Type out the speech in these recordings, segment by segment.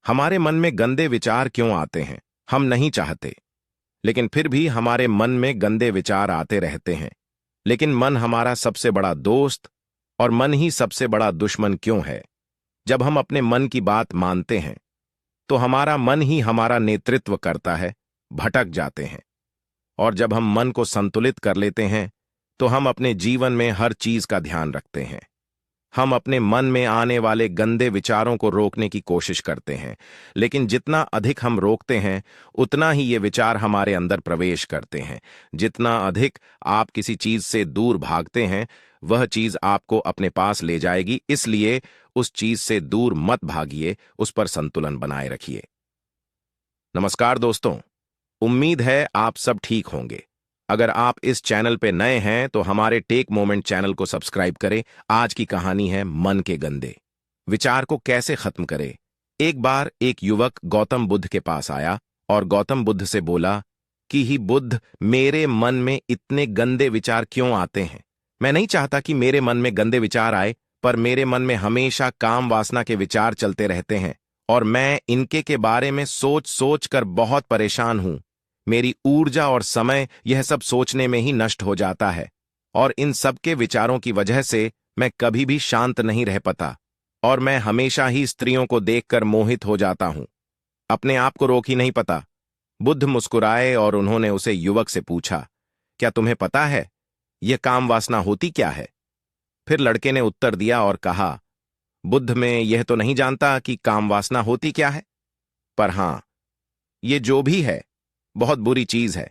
हमारे मन में गंदे विचार क्यों आते हैं? हम नहीं चाहते, लेकिन फिर भी हमारे मन में गंदे विचार आते रहते हैं। लेकिन मन हमारा सबसे बड़ा दोस्त और मन ही सबसे बड़ा दुश्मन क्यों है? जब हम अपने मन की बात मानते हैं तो हमारा मन ही हमारा नेतृत्व करता है, भटक जाते हैं। और जब हम मन को संतुलित कर लेते हैं तो हम अपने जीवन में हर चीज का ध्यान रखते हैं। हम अपने मन में आने वाले गंदे विचारों को रोकने की कोशिश करते हैं, लेकिन जितना अधिक हम रोकते हैं उतना ही ये विचार हमारे अंदर प्रवेश करते हैं। जितना अधिक आप किसी चीज से दूर भागते हैं वह चीज आपको अपने पास ले जाएगी। इसलिए उस चीज से दूर मत भागिए, उस पर संतुलन बनाए रखिए। नमस्कार दोस्तों, उम्मीद है आप सब ठीक होंगे। अगर आप इस चैनल पे नए हैं तो हमारे टेक मोमेंट चैनल को सब्सक्राइब करें। आज की कहानी है मन के गंदे विचार को कैसे खत्म करें। एक बार एक युवक गौतम बुद्ध के पास आया और गौतम बुद्ध से बोला कि ही बुद्ध, मेरे मन में इतने गंदे विचार क्यों आते हैं? मैं नहीं चाहता कि मेरे मन में गंदे विचार आए, पर मेरे मन में हमेशा काम वासना के विचार चलते रहते हैं और मैं इनके के बारे में सोच सोच कर बहुत परेशान हूं। मेरी ऊर्जा और समय यह सब सोचने में ही नष्ट हो जाता है और इन सब के विचारों की वजह से मैं कभी भी शांत नहीं रह पाता और मैं हमेशा ही स्त्रियों को देखकर मोहित हो जाता हूं। अपने आप को रोक ही नहीं पाता। बुद्ध मुस्कुराए और उन्होंने उसे युवक से पूछा, क्या तुम्हें पता है यह काम वासना होती क्या है? फिर लड़के ने उत्तर दिया और कहा, बुद्ध, मैं यह तो नहीं जानता कि काम वासना होती क्या है, पर हां, ये जो भी है बहुत बुरी चीज है।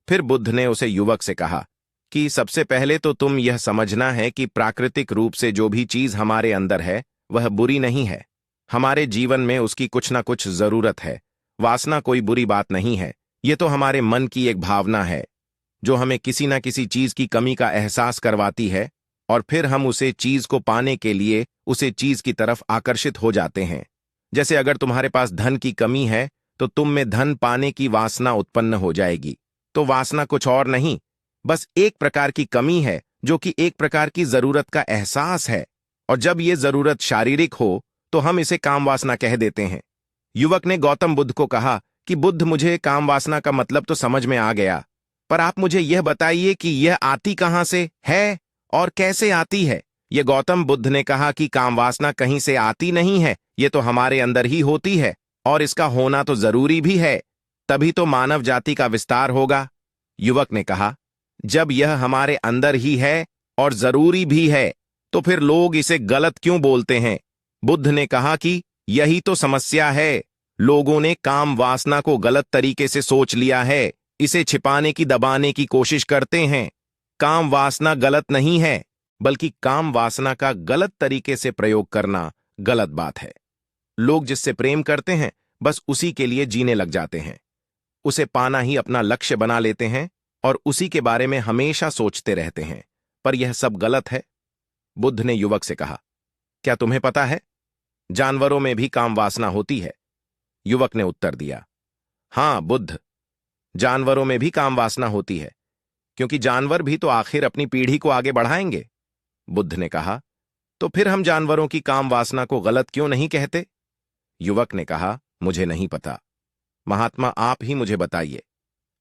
फिर बुद्ध ने उसे युवक से कहा कि सबसे पहले तो तुम यह समझना है कि प्राकृतिक रूप से जो भी चीज हमारे अंदर है वह बुरी नहीं है। हमारे जीवन में उसकी कुछ ना कुछ जरूरत है। वासना कोई बुरी बात नहीं है, यह तो हमारे मन की एक भावना है जो हमें किसी ना किसी चीज की कमी का एहसास करवाती है और फिर हम उसे चीज को पाने के लिए उसे चीज की तरफ आकर्षित हो जाते हैं। जैसे अगर तुम्हारे पास धन की कमी है तो तुम में धन पाने की वासना उत्पन्न हो जाएगी। तो वासना कुछ और नहीं, बस एक प्रकार की कमी है जो कि एक प्रकार की जरूरत का एहसास है, और जब ये जरूरत शारीरिक हो तो हम इसे काम वासना कह देते हैं। युवक ने गौतम बुद्ध को कहा कि बुद्ध, मुझे काम वासना का मतलब तो समझ में आ गया, पर आप मुझे यह बताइए कि यह आती कहां से है और कैसे आती है? यह गौतम बुद्ध ने कहा कि काम वासना कहीं से आती नहीं है, यह तो हमारे अंदर ही होती है और इसका होना तो जरूरी भी है, तभी तो मानव जाति का विस्तार होगा। युवक ने कहा, जब यह हमारे अंदर ही है और जरूरी भी है तो फिर लोग इसे गलत क्यों बोलते हैं? बुद्ध ने कहा कि यही तो समस्या है। लोगों ने काम वासना को गलत तरीके से सोच लिया है, इसे छिपाने की, दबाने की कोशिश करते हैं। काम वासना गलत नहीं है, बल्कि काम वासना का गलत तरीके से प्रयोग करना गलत बात है। लोग जिससे प्रेम करते हैं बस उसी के लिए जीने लग जाते हैं, उसे पाना ही अपना लक्ष्य बना लेते हैं और उसी के बारे में हमेशा सोचते रहते हैं, पर यह सब गलत है। बुद्ध ने युवक से कहा, क्या तुम्हें पता है जानवरों में भी काम वासना होती है? युवक ने उत्तर दिया, हां बुद्ध, जानवरों में भी काम वासना होती है, क्योंकि जानवर भी तो आखिर अपनी पीढ़ी को आगे बढ़ाएंगे। बुद्ध ने कहा, तो फिर हम जानवरों की काम वासना को गलत क्यों नहीं कहते? युवक ने कहा, मुझे नहीं पता, महात्मा आप ही मुझे बताइए।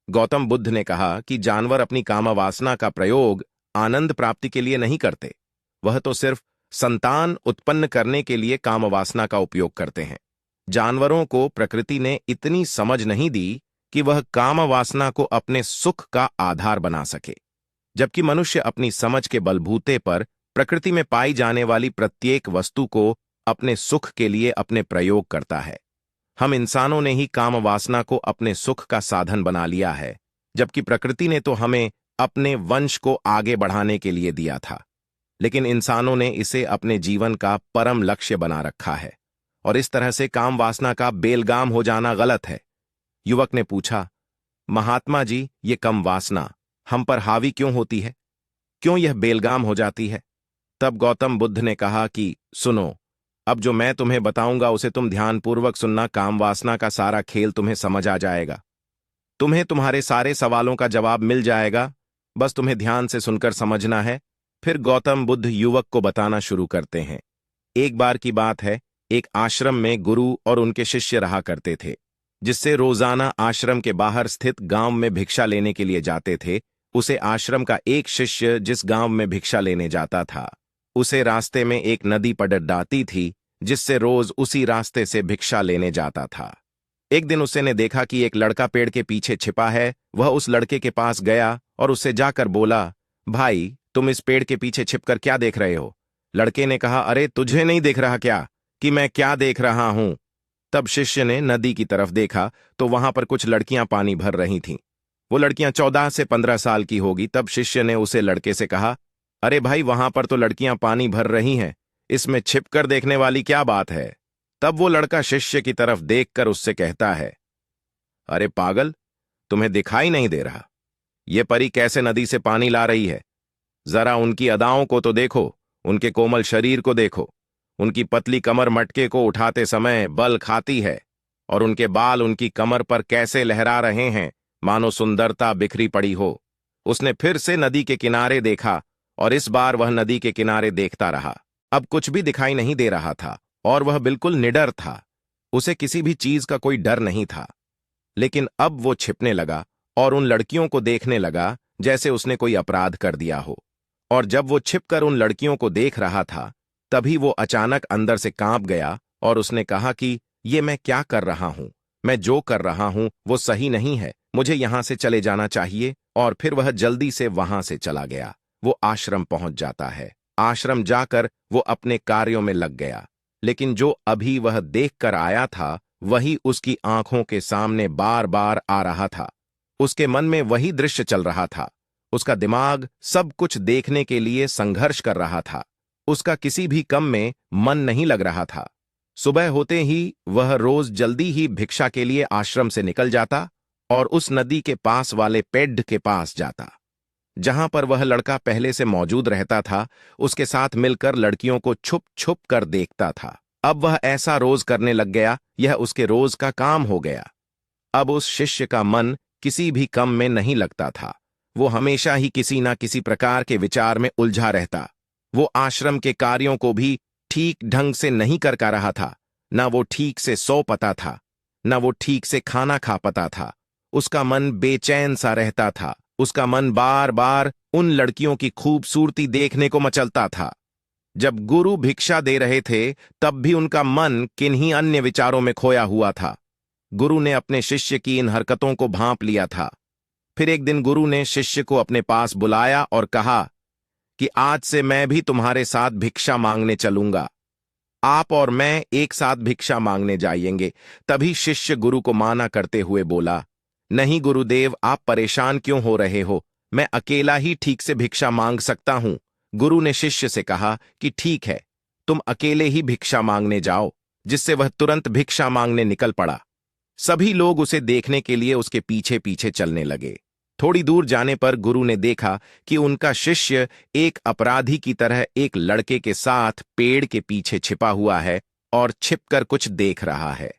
गौतम बुद्ध ने कहा कि जानवर अपनी काम वासना का प्रयोग आनंद प्राप्ति के लिए नहीं करते, वह तो सिर्फ संतान उत्पन्न करने के लिए काम वासना का उपयोग करते हैं। जानवरों को प्रकृति ने इतनी समझ नहीं दी कि वह काम वासना को अपने सुख का आधार बना सके, जबकि मनुष्य अपनी समझ के बलबूते पर प्रकृति में पाई जाने वाली प्रत्येक वस्तु को अपने सुख के लिए अपने प्रयोग करता है। हम इंसानों ने ही काम वासना को अपने सुख का साधन बना लिया है, जबकि प्रकृति ने तो हमें अपने वंश को आगे बढ़ाने के लिए दिया था, लेकिन इंसानों ने इसे अपने जीवन का परम लक्ष्य बना रखा है, और इस तरह से काम वासना का बेलगाम हो जाना गलत है। युवक ने पूछा, महात्मा जी, ये कम वासना हम पर हावी क्यों होती है? क्यों यह बेलगाम हो जाती है? तब गौतम बुद्ध ने कहा कि सुनो, अब जो मैं तुम्हें बताऊंगा उसे तुम ध्यानपूर्वक सुनना। काम वासना का सारा खेल तुम्हें समझ आ जाएगा, तुम्हें तुम्हारे सारे सवालों का जवाब मिल जाएगा, बस तुम्हें ध्यान से सुनकर समझना है। फिर गौतम बुद्ध युवक को बताना शुरू करते हैं। एक बार की बात है, एक आश्रम में गुरु और उनके शिष्य रहा करते थे, जिससे रोजाना आश्रम के बाहर स्थित गांव में भिक्षा लेने के लिए जाते थे। उसे आश्रम का एक शिष्य जिस गांव में भिक्षा लेने जाता था, उसे रास्ते में एक नदी पड़ जाती थी, जिससे रोज उसी रास्ते से भिक्षा लेने जाता था। एक दिन उसे ने देखा कि एक लड़का पेड़ के पीछे छिपा है। वह उस लड़के के पास गया और उससे जाकर बोला, भाई, तुम इस पेड़ के पीछे छिपकर क्या देख रहे हो? लड़के ने कहा, अरे तुझे नहीं दिख रहा क्या कि मैं क्या देख रहा हूं? तब शिष्य ने नदी की तरफ देखा तो वहां पर कुछ लड़कियां पानी भर रही थीं। वो लड़कियां 14 से 15 साल की होगी। तब शिष्य ने उसे लड़के से कहा, अरे भाई, वहां पर तो लड़कियां पानी भर रही हैं, इसमें छिपकर देखने वाली क्या बात है? तब वो लड़का शिष्य की तरफ देखकर उससे कहता है, अरे पागल, तुम्हें दिखाई नहीं दे रहा? ये परी कैसे नदी से पानी ला रही है? जरा उनकी अदाओं को तो देखो, उनके कोमल शरीर को देखो। उनकी पतली कमर मटके को उठाते समय बल खाती है, और उनके बाल उनकी कमर पर कैसे लहरा रहे हैं, मानो सुंदरता बिखरी पड़ी हो। उसने फिर से नदी के किनारे देखा, और इस बार वह नदी के किनारे देखता रहा। अब कुछ भी दिखाई नहीं दे रहा था, और वह बिल्कुल निडर था। उसे किसी भी चीज का कोई डर नहीं था। लेकिन अब वो छिपने लगा और उन लड़कियों को देखने लगा जैसे उसने कोई अपराध कर दिया हो। और जब वो छिपकर उन लड़कियों को देख रहा था, तभी वो अचानक अंदर से कांप गया और उसने कहा कि ये मैं क्या कर रहा हूं? मैं जो कर रहा हूं वो सही नहीं है, मुझे यहां से चले जाना चाहिए। और फिर वह जल्दी से वहां से चला गया। वो आश्रम पहुंच जाता है। आश्रम जाकर वो अपने कार्यों में लग गया। लेकिन जो अभी वह देख कर आया था, वही उसकी आंखों के सामने बार बार आ रहा था। उसके मन में वही दृश्य चल रहा था। उसका दिमाग सब कुछ देखने के लिए संघर्ष कर रहा था। उसका किसी भी काम में मन नहीं लग रहा था। सुबह होते ही वह रोज जल्दी ही भिक्षा के लिए आश्रम से निकल जाता और उस नदी के पास वाले पेड़ के पास जाता, जहां पर वह लड़का पहले से मौजूद रहता था। उसके साथ मिलकर लड़कियों को छुप छुप कर देखता था। अब वह ऐसा रोज करने लग गया, यह उसके रोज का काम हो गया। अब उस शिष्य का मन किसी भी काम में नहीं लगता था। वो हमेशा ही किसी ना किसी प्रकार के विचार में उलझा रहता। वो आश्रम के कार्यों को भी ठीक ढंग से नहीं कर पा रहा था। ना वो ठीक से सो पाता था, ना वो ठीक से खाना खा पाता था। उसका मन बेचैन सा रहता था। उसका मन बार बार उन लड़कियों की खूबसूरती देखने को मचलता था। जब गुरु भिक्षा दे रहे थे, तब भी उनका मन किन्हीं अन्य विचारों में खोया हुआ था। गुरु ने अपने शिष्य की इन हरकतों को भांप लिया था। फिर एक दिन गुरु ने शिष्य को अपने पास बुलाया और कहा कि आज से मैं भी तुम्हारे साथ भिक्षा मांगने चलूंगा। आप और मैं एक साथ भिक्षा मांगने जाएंगे। तभी शिष्य गुरु को माना करते हुए बोला, नहीं गुरुदेव, आप परेशान क्यों हो रहे हो? मैं अकेला ही ठीक से भिक्षा मांग सकता हूं। गुरु ने शिष्य से कहा कि ठीक है, तुम अकेले ही भिक्षा मांगने जाओ, जिससे वह तुरंत भिक्षा मांगने निकल पड़ा। सभी लोग उसे देखने के लिए उसके पीछे पीछे चलने लगे। थोड़ी दूर जाने पर गुरु ने देखा कि उनका शिष्य एक अपराधी की तरह एक लड़के के साथ पेड़ के पीछे छिपा हुआ है और छिपकर कुछ देख रहा है।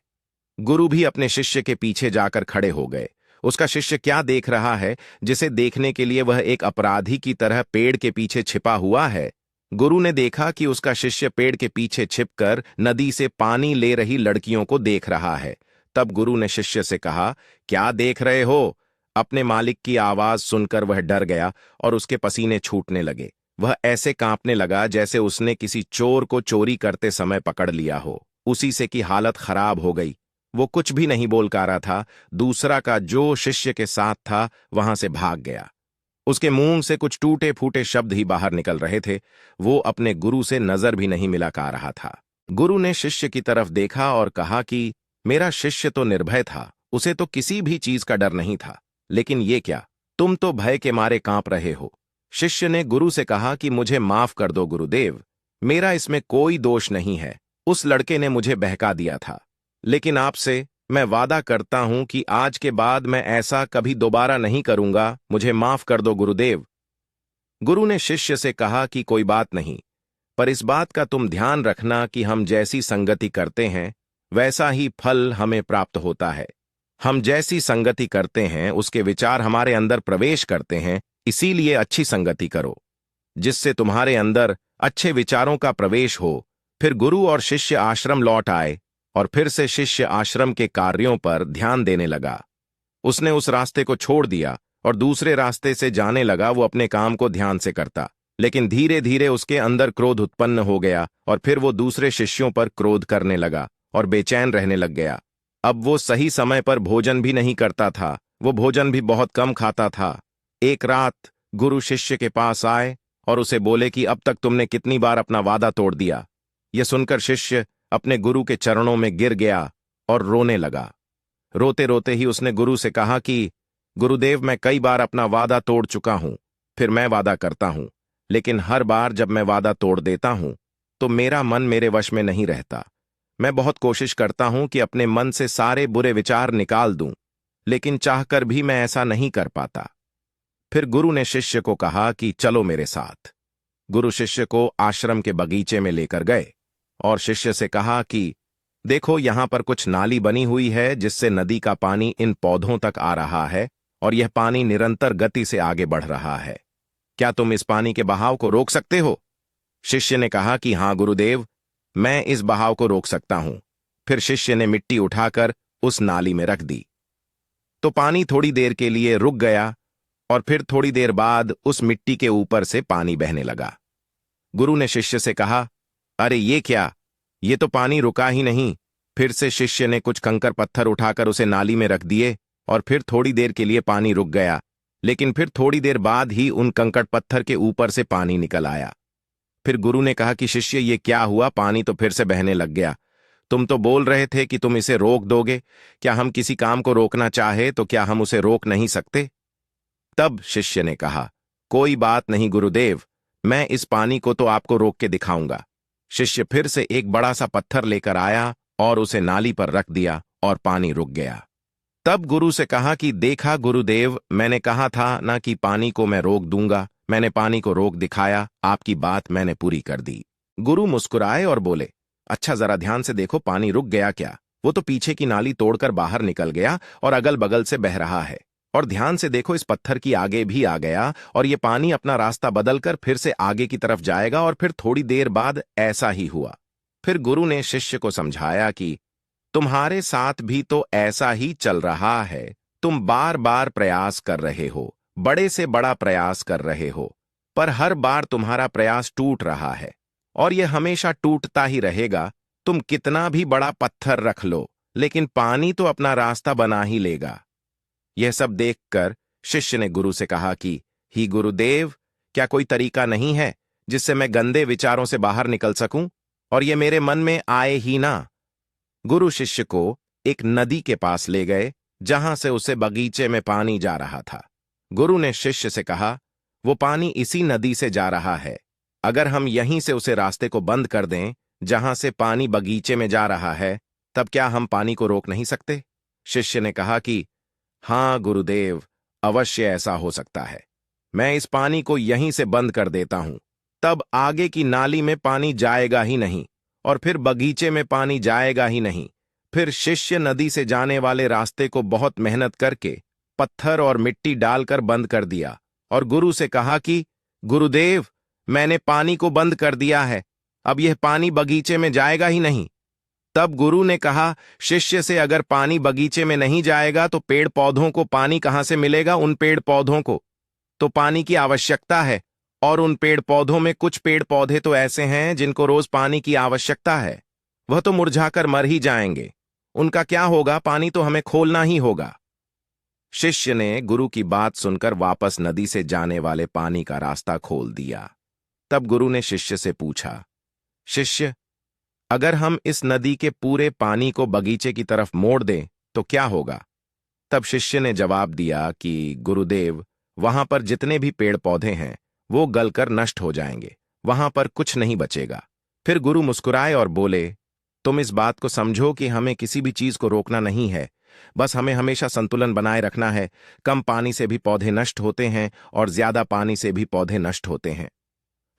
गुरु भी अपने शिष्य के पीछे जाकर खड़े हो गए। उसका शिष्य क्या देख रहा है, जिसे देखने के लिए वह एक अपराधी की तरह पेड़ के पीछे छिपा हुआ है? गुरु ने देखा कि उसका शिष्य पेड़ के पीछे छिपकर नदी से पानी ले रही लड़कियों को देख रहा है। तब गुरु ने शिष्य से कहा, क्या देख रहे हो? अपने मालिक की आवाज सुनकर वह डर गया और उसके पसीने छूटने लगे। वह ऐसे कांपने लगा जैसे उसने किसी चोर को चोरी करते समय पकड़ लिया हो। उसी से की हालत खराब हो गई। वो कुछ भी नहीं बोल पा रहा था। दूसरा का जो शिष्य के साथ था वहां से भाग गया। उसके मुंह से कुछ टूटे फूटे शब्द ही बाहर निकल रहे थे। वो अपने गुरु से नजर भी नहीं मिला पा रहा था। गुरु ने शिष्य की तरफ देखा और कहा कि मेरा शिष्य तो निर्भय था, उसे तो किसी भी चीज का डर नहीं था, लेकिन ये क्या, तुम तो भय के मारे कांप रहे हो। शिष्य ने गुरु से कहा कि मुझे माफ कर दो गुरुदेव, मेरा इसमें कोई दोष नहीं है। उस लड़के ने मुझे बहका दिया था, लेकिन आपसे मैं वादा करता हूं कि आज के बाद मैं ऐसा कभी दोबारा नहीं करूंगा। मुझे माफ कर दो गुरुदेव। गुरु ने शिष्य से कहा कि कोई बात नहीं, पर इस बात का तुम ध्यान रखना कि हम जैसी संगति करते हैं वैसा ही फल हमें प्राप्त होता है। हम जैसी संगति करते हैं उसके विचार हमारे अंदर प्रवेश करते हैं। इसीलिए अच्छी संगति करो, जिससे तुम्हारे अंदर अच्छे विचारों का प्रवेश हो। फिर गुरु और शिष्य आश्रम लौट आए और फिर से शिष्य आश्रम के कार्यों पर ध्यान देने लगा। उसने उस रास्ते को छोड़ दिया और दूसरे रास्ते से जाने लगा। वो अपने काम को ध्यान से करता, लेकिन धीरे धीरे उसके अंदर क्रोध उत्पन्न हो गया और फिर वो दूसरे शिष्यों पर क्रोध करने लगा और बेचैन रहने लग गया। अब वो सही समय पर भोजन भी नहीं करता था, वो भोजन भी बहुत कम खाता था। एक रात गुरु शिष्य के पास आए और उसे बोले कि अब तक तुमने कितनी बार अपना वादा तोड़ दिया। यह सुनकर शिष्य अपने गुरु के चरणों में गिर गया और रोने लगा। रोते रोते ही उसने गुरु से कहा कि गुरुदेव, मैं कई बार अपना वादा तोड़ चुका हूं, फिर मैं वादा करता हूं, लेकिन हर बार जब मैं वादा तोड़ देता हूं तो मेरा मन मेरे वश में नहीं रहता। मैं बहुत कोशिश करता हूं कि अपने मन से सारे बुरे विचार निकाल दूं, लेकिन चाहकर भी मैं ऐसा नहीं कर पाता। फिर गुरु ने शिष्य को कहा कि चलो मेरे साथ। गुरु शिष्य को आश्रम के बगीचे में लेकर गए और शिष्य से कहा कि देखो, यहां पर कुछ नाली बनी हुई है जिससे नदी का पानी इन पौधों तक आ रहा है और यह पानी निरंतर गति से आगे बढ़ रहा है। क्या तुम इस पानी के बहाव को रोक सकते हो? शिष्य ने कहा कि हां गुरुदेव, मैं इस बहाव को रोक सकता हूं। फिर शिष्य ने मिट्टी उठाकर उस नाली में रख दी तो पानी थोड़ी देर के लिए रुक गया और फिर थोड़ी देर बाद उस मिट्टी के ऊपर से पानी बहने लगा। गुरु ने शिष्य से कहा, अरे ये क्या, ये तो पानी रुका ही नहीं। फिर से शिष्य ने कुछ कंकर पत्थर उठाकर उसे नाली में रख दिए और फिर थोड़ी देर के लिए पानी रुक गया, लेकिन फिर थोड़ी देर बाद ही उन कंकड़ पत्थर के ऊपर से पानी निकल आया। फिर गुरु ने कहा कि शिष्य, ये क्या हुआ, पानी तो फिर से बहने लग गया। तुम तो बोल रहे थे कि तुम इसे रोक दोगे। क्या हम किसी काम को रोकना चाहे तो क्या हम उसे रोक नहीं सकते? तब शिष्य ने कहा, कोई बात नहीं गुरुदेव, मैं इस पानी को तो आपको रोक के दिखाऊंगा। शिष्य फिर से एक बड़ा सा पत्थर लेकर आया और उसे नाली पर रख दिया और पानी रुक गया। तब गुरु से कहा कि देखा गुरुदेव, मैंने कहा था ना कि पानी को मैं रोक दूंगा। मैंने पानी को रोक दिखाया, आपकी बात मैंने पूरी कर दी। गुरु मुस्कुराए और बोले, अच्छा जरा ध्यान से देखो, पानी रुक गया क्या? वो तो पीछे की नाली तोड़कर बाहर निकल गया और अगल बगल से बह रहा है। और ध्यान से देखो, इस पत्थर की आगे भी आ गया और ये पानी अपना रास्ता बदलकर फिर से आगे की तरफ जाएगा और फिर थोड़ी देर बाद ऐसा ही हुआ। फिर गुरु ने शिष्य को समझाया कि तुम्हारे साथ भी तो ऐसा ही चल रहा है। तुम बार बार प्रयास कर रहे हो, बड़े से बड़ा प्रयास कर रहे हो, पर हर बार तुम्हारा प्रयास टूट रहा है और यह हमेशा टूटता ही रहेगा। तुम कितना भी बड़ा पत्थर रख लो, लेकिन पानी तो अपना रास्ता बना ही लेगा। यह सब देखकर शिष्य ने गुरु से कहा कि ही गुरुदेव, क्या कोई तरीका नहीं है जिससे मैं गंदे विचारों से बाहर निकल सकूं और ये मेरे मन में आए ही ना? गुरु शिष्य को एक नदी के पास ले गए जहां से उसे बगीचे में पानी जा रहा था। गुरु ने शिष्य से कहा, वो पानी इसी नदी से जा रहा है। अगर हम यहीं से उसे रास्ते को बंद कर दें जहां से पानी बगीचे में जा रहा है, तब क्या हम पानी को रोक नहीं सकते? शिष्य ने कहा कि हां गुरुदेव, अवश्य ऐसा हो सकता है। मैं इस पानी को यहीं से बंद कर देता हूं, तब आगे की नाली में पानी जाएगा ही नहीं और फिर बगीचे में पानी जाएगा ही नहीं। फिर शिष्य नदी से जाने वाले रास्ते को बहुत मेहनत करके पत्थर और मिट्टी डालकर बंद कर दिया और गुरु से कहा कि गुरुदेव, मैंने पानी को बंद कर दिया है, अब यह पानी बगीचे में जाएगा ही नहीं। तब गुरु ने कहा शिष्य से, अगर पानी बगीचे में नहीं जाएगा तो पेड़ पौधों को पानी कहां से मिलेगा? उन पेड़ पौधों को तो पानी की आवश्यकता है और उन पेड़ पौधों में कुछ पेड़ पौधे तो ऐसे हैं जिनको रोज पानी की आवश्यकता है। वह तो मुरझाकर मर ही जाएंगे, उनका क्या होगा? पानी तो हमें खोलना ही होगा। शिष्य ने गुरु की बात सुनकर वापस नदी से जाने वाले पानी का रास्ता खोल दिया। तब गुरु ने शिष्य से पूछा, शिष्य, अगर हम इस नदी के पूरे पानी को बगीचे की तरफ मोड़ दें तो क्या होगा? तब शिष्य ने जवाब दिया कि गुरुदेव, वहां पर जितने भी पेड़ पौधे हैं वो गलकर नष्ट हो जाएंगे, वहां पर कुछ नहीं बचेगा। फिर गुरु मुस्कुराए और बोले, तुम इस बात को समझो कि हमें किसी भी चीज को रोकना नहीं है, बस हमें हमेशा संतुलन बनाए रखना है। कम पानी से भी पौधे नष्ट होते हैं और ज्यादा पानी से भी पौधे नष्ट होते हैं।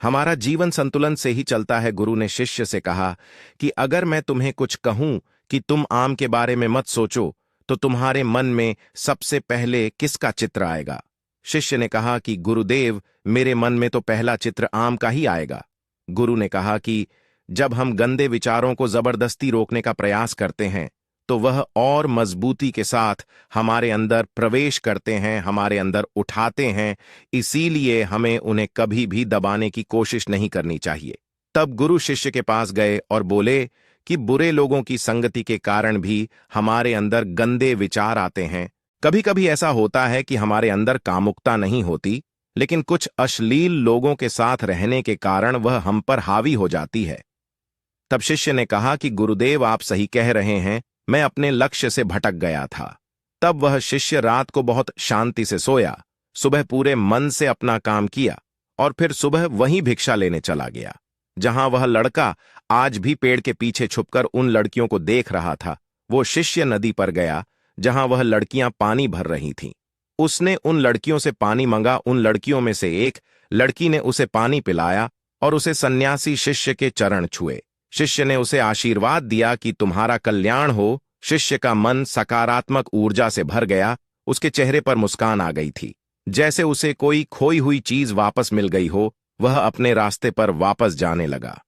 हमारा जीवन संतुलन से ही चलता है। गुरु ने शिष्य से कहा कि अगर मैं तुम्हें कुछ कहूं कि तुम आम के बारे में मत सोचो, तो तुम्हारे मन में सबसे पहले किसका चित्र आएगा? शिष्य ने कहा कि गुरुदेव, मेरे मन में तो पहला चित्र आम का ही आएगा। गुरु ने कहा कि जब हम गंदे विचारों को जबरदस्ती रोकने का प्रयास करते हैं तो वह और मजबूती के साथ हमारे अंदर प्रवेश करते हैं, हमारे अंदर उठाते हैं। इसीलिए हमें उन्हें कभी भी दबाने की कोशिश नहीं करनी चाहिए। तब गुरु शिष्य के पास गए और बोले कि बुरे लोगों की संगति के कारण भी हमारे अंदर गंदे विचार आते हैं। कभी कभी ऐसा होता है कि हमारे अंदर कामुकता नहीं होती, लेकिन कुछ अश्लील लोगों के साथ रहने के कारण वह हम पर हावी हो जाती है। तब शिष्य ने कहा कि गुरुदेव, आप सही कह रहे हैं, मैं अपने लक्ष्य से भटक गया था। तब वह शिष्य रात को बहुत शांति से सोया, सुबह पूरे मन से अपना काम किया और फिर सुबह वहीं भिक्षा लेने चला गया जहां वह लड़का आज भी पेड़ के पीछे छुपकर उन लड़कियों को देख रहा था। वो शिष्य नदी पर गया जहां वह लड़कियां पानी भर रही थीं। उसने उन लड़कियों से पानी मंगा। उन लड़कियों में से एक लड़की ने उसे पानी पिलाया और उसे सन्यासी शिष्य के चरण छुए। शिष्य ने उसे आशीर्वाद दिया कि तुम्हारा कल्याण हो। शिष्य का मन सकारात्मक ऊर्जा से भर गया। उसके चेहरे पर मुस्कान आ गई थी, जैसे उसे कोई खोई हुई चीज वापस मिल गई हो। वह अपने रास्ते पर वापस जाने लगा।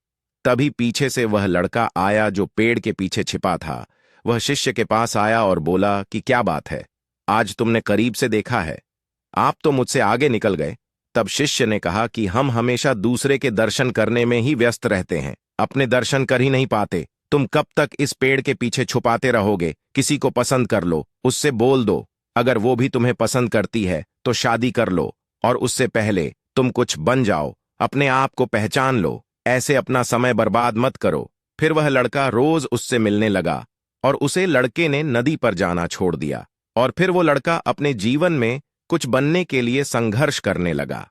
तभी पीछे से वह लड़का आया जो पेड़ के पीछे छिपा था। वह शिष्य के पास आया और बोला कि क्या बात है, आज तुमने करीब से देखा है, आप तो मुझसे आगे निकल गए। तब शिष्य ने कहा कि हम हमेशा दूसरे के दर्शन करने में ही व्यस्त रहते हैं, अपने दर्शन कर ही नहीं पाते। तुम कब तक इस पेड़ के पीछे छुपाते रहोगे? किसी को पसंद कर लो, उससे बोल दो। अगर वो भी तुम्हें पसंद करती है तो शादी कर लो, और उससे पहले तुम कुछ बन जाओ, अपने आप को पहचान लो। ऐसे अपना समय बर्बाद मत करो। फिर वह लड़का रोज उससे मिलने लगा और उसे लड़के ने नदी पर जाना छोड़ दिया। और फिर वो लड़का अपने जीवन में कुछ बनने के लिए संघर्ष करने लगा।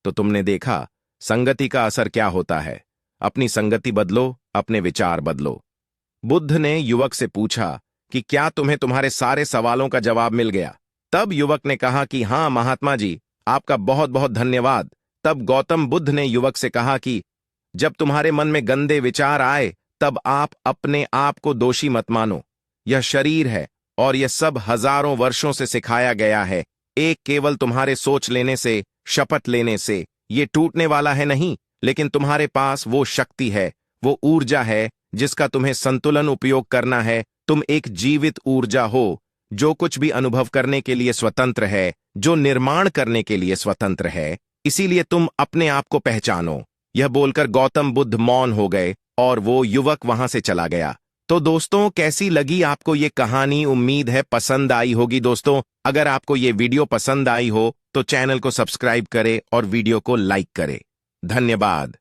तो तुमने देखा संगति का असर क्या होता है। अपनी संगति बदलो, अपने विचार बदलो। बुद्ध ने युवक से पूछा कि क्या तुम्हें तुम्हारे सारे सवालों का जवाब मिल गया? तब युवक ने कहा कि हाँ महात्मा जी, आपका बहुत बहुत धन्यवाद। तब गौतम बुद्ध ने युवक से कहा कि जब तुम्हारे मन में गंदे विचार आए तब आप अपने आप को दोषी मत मानो। यह शरीर है और यह सब हजारों वर्षों से सिखाया गया है। एक केवल तुम्हारे सोच लेने से, शपथ लेने से ये टूटने वाला है नहीं, लेकिन तुम्हारे पास वो शक्ति है, वो ऊर्जा है जिसका तुम्हें संतुलन उपयोग करना है। तुम एक जीवित ऊर्जा हो जो कुछ भी अनुभव करने के लिए स्वतंत्र है, जो निर्माण करने के लिए स्वतंत्र है। इसीलिए तुम अपने आप को पहचानो। यह बोलकर गौतम बुद्ध मौन हो गए और वो युवक वहां से चला गया। तो दोस्तों, कैसी लगी आपको ये कहानी? उम्मीद है पसंद आई होगी। दोस्तों, अगर आपको ये वीडियो पसंद आई हो तो चैनल को सब्सक्राइब करें और वीडियो को लाइक करें। धन्यवाद।